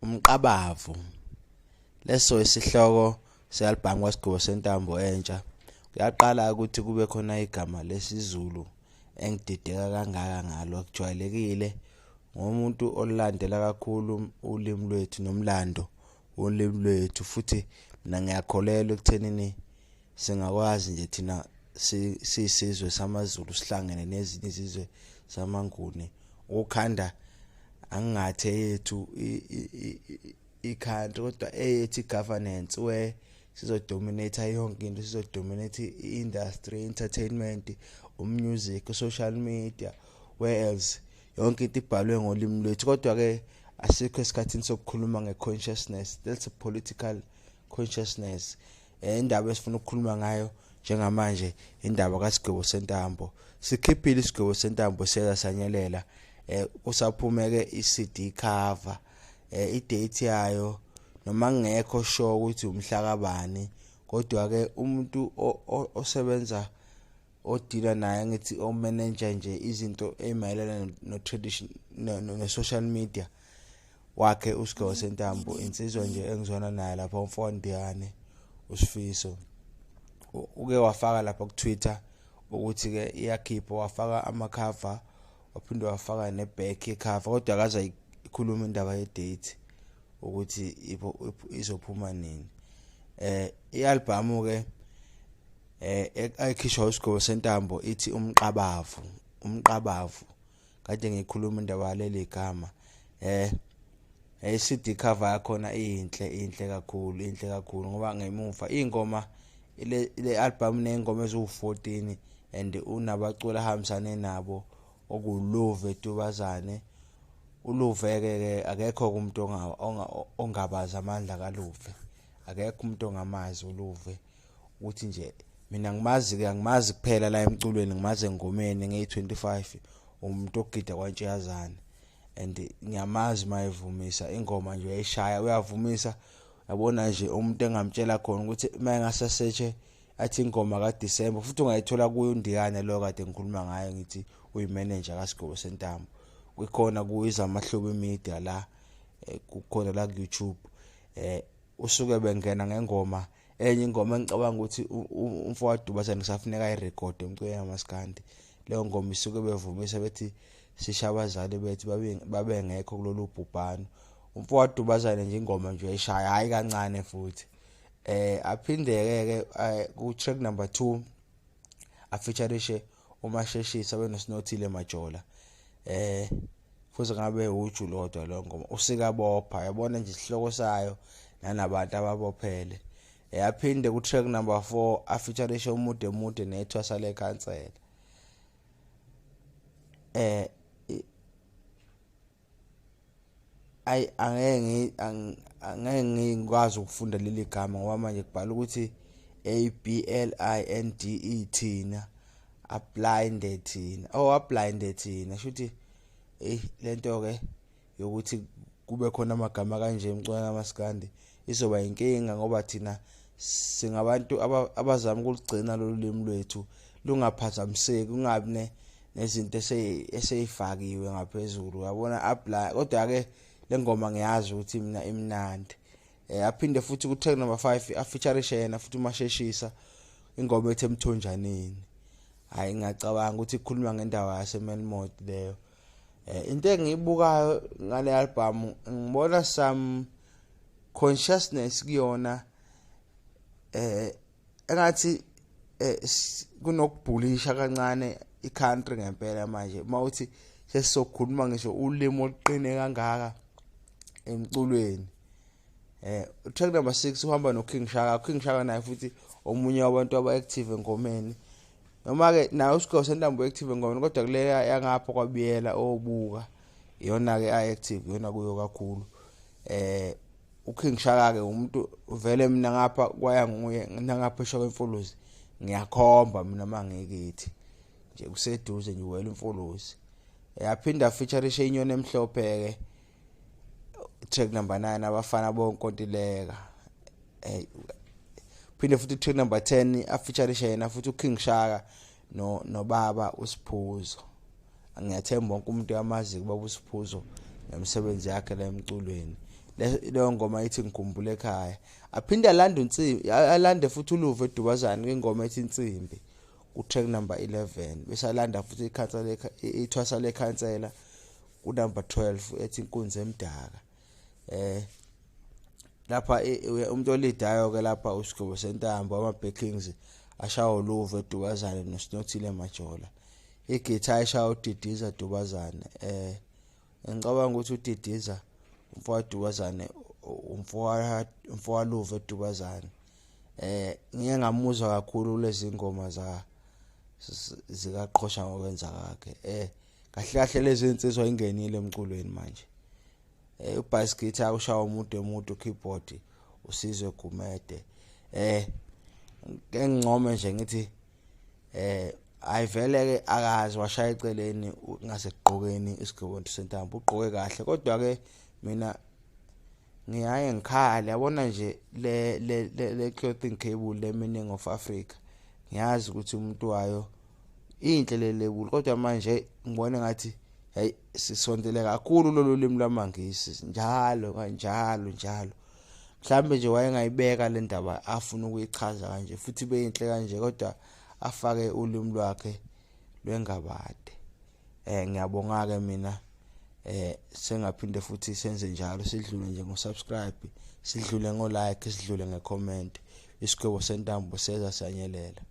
Umqabavu leso isihloko sealbum kaSgwebo Sentambo entsha kuyaqala ukuthi kube khona igama lesizulu engidideka kangaka ngalo akujwayelekile ngomuntu olandela kakhulu ulimi lwethu nomlando ulimi lwethu futhi mina ngiyakholelwa ekuthenini singakwazi nje thina sisizwe samaZulu sihlangene nezinye izizwe zamanguni ukukhanda angathe yethu i-country kodwa eyethi governance where sizodominate yonke into sizodominate i-industry entertainment music social media where else yonke into ibhalwe ngolimi lwethu kodwa ke asikho esikhathini sokukhuluma nge-consciousness. That's a political consciousness indaba esifuna ukukhuluma ngayo njengamanje indaba kaSgwebo Sentambo. Sikhiphile iSgwebo Sentambo siyeza sanyelela kusaphumeke i-CD cover i-date yayo noma ngekho sure ukuthi umhla kabani kodwa ke umuntu osebenza odila naye ngithi o manager nje izinto ezimayelana no tradition no social media wakhe uSgwebo Sentambo insizwa nje engizona naye lapha umfondiyane uSifiso uke wafaka lapha ku Twitter ukuthi ke uyakhipha wafaka amakhava waphinde wafaka neback yekhava kodwa akaza ikhuluma indaba ye-date ukuthi izophuma nini. I-album ke ayikhishwa uSgwebo Sentambo ithi Umqabavu kade ngikhuluma indaba leli gama CD cover yakhona inhle kakhulu ngoba ngemuva ingoma ile album nengoma ezu14 and unabacula hambisane nabo okuluve tubazane uluve ke akekho umuntu ongabaza amandla kaluve akekho umuntu ongamazi uluve ukuthi nje mina ngimazi kuphela la emculweni ngimaze ngomeni nge25 umuntu ogida kwantshiyazana and ngiyamazi mayivumisa ingoma nje uyayishaya uyavumisa yabona nje umuntu engamtshela khona ukuthi mayengasasearche athi ingoma kaDisemba futhi ungayithola kuyo undiyane lo kade ngikhuluma ngayo ngithi uyimanager kaSgwebo Sentambo kukhona kuyiza amahlobo emedia la kukhona la ku YouTube usuke bengena ngengoma enye ingoma engicabanga ukuthi umfowethu bazana kusafuneka irecord umculo yamaskandi leyo ngoma isuke bevumisa bethi sishabazali bethi babe ngekho kulolu bhubhano umfowethu bazana nje ingoma nje uyayishaya hayi kancane futhi aphindeke ke ku track number 2 afeatureishe umasheshisa benosinothile majola futhi ngabe uju lodwa lo ngoma usikabopha yabona nje isihloko sayo nanabantu ababophele aphinde ku track number 4 afeatureishe umude nethwasa lekhansela angeke ngikwazi ukufunda leli gama ngoba manje kubhala ukuthi ABLINDE thina ablinded thina shuthi lento ke yokuthi kube khona amagama kanje emcwana amaskandi izoba inkinga ngoba thina singabantu abazama ukugcina lolu limi lwethu lungaphazamiseki kungabi nezinto eseyifakiwe ngaphezulu yabona apply kodwa ke lengoma ngiyazi ukuthi mina imnandi aphinde futhi ku track number 5 afeatureishe yena futhi umasheshisa ingoma ethi emthonjaneni hayi ngiyacabanga ukuthi ikhuluma ngendawo yaseMelmode leyo into engiyibukayo ngale album ngibona some consciousness kuyona engathi kunokubhulisha kancane i-country ngempela manje mawuthi sesizokhuluma ngisho ulimi oluqine kangaka emculweni track number 6 uhamba noKing Shaka naye futhi omunye wabantu aba-active engomeni noma ke nayo uSgwebo Sentambo active engomeni kodwa kule yangapha kwabiyela obuka iyona ke active iyona kuyo kakhulu uKing Shaka ke umuntu vele mina ngapha kwaya nguye nangapha kwemfolozi ngiyakhomba mina mangikithi nje kuseduze nje wela imfolozi yaphinda featureishe inyoni emhlophe ke track number 9 abafana bonkontileka phinde futhi track number 10 afeatureishe yena futhi uKing Shaka nobaba uSiphuzo ngiyathemba wonke umuntu yamazi kuba uSiphuzo nemsebenzi yakhe la emculweni leyo ngoma ithi ngikhumbule ekhaya. Aphinde alande futhi uluve edubazane ingoma ethi insimbi ku track number 11, bese alanda futhi ithwasa lekhansela ku number 12 ethi inkunzi emdaka. Lapha umuntu olidayo ke lapha uSgwebo Sentambo, ama backings ashawo uluve edubazane noSinothile Majola. Igitha eshaya uDidiza Dubazane. Ngicabanga ukuthi uDidiza umfowadubazane umfowaluve edubazane. Ngiye ngamuzwa kakhulu lezi ngoma zikaqhosha ngokwenza kwakhe. Kahle kahle lezi insizwa ingenile emculweni manje. Ubass guitar ushawa umuntu keyboard uSizwe Gumede. Ngengcome nje ngithi ayivele ke akazi washaya eceleni ngasekugqokeni uSgwebo Sentambo. Ugqoke kahle kodwa ke mina ngiyaye ngikhale yabona nje le clothing cable le meaning of Africa. Ngiyazi ukuthi umuntu wayo inhle le label kodwa manje ngibone ngathi hey sisondele kakhulu lolu limi lwamangisi njalo kanjalo mhlambe nje wayengayibeka le ndaba afuna ukuyichaza kanje futhi beyinhle kanje kodwa afake ulimi lwakhe lwengabade. Ngiyabonga ke mina sengaphinde futhi senze njalo, sidlule nje ngo-subscribe, sidlule ngo-like, sidlule nge-comment. uSgwebo Sentambo siyeza, siyanyelela.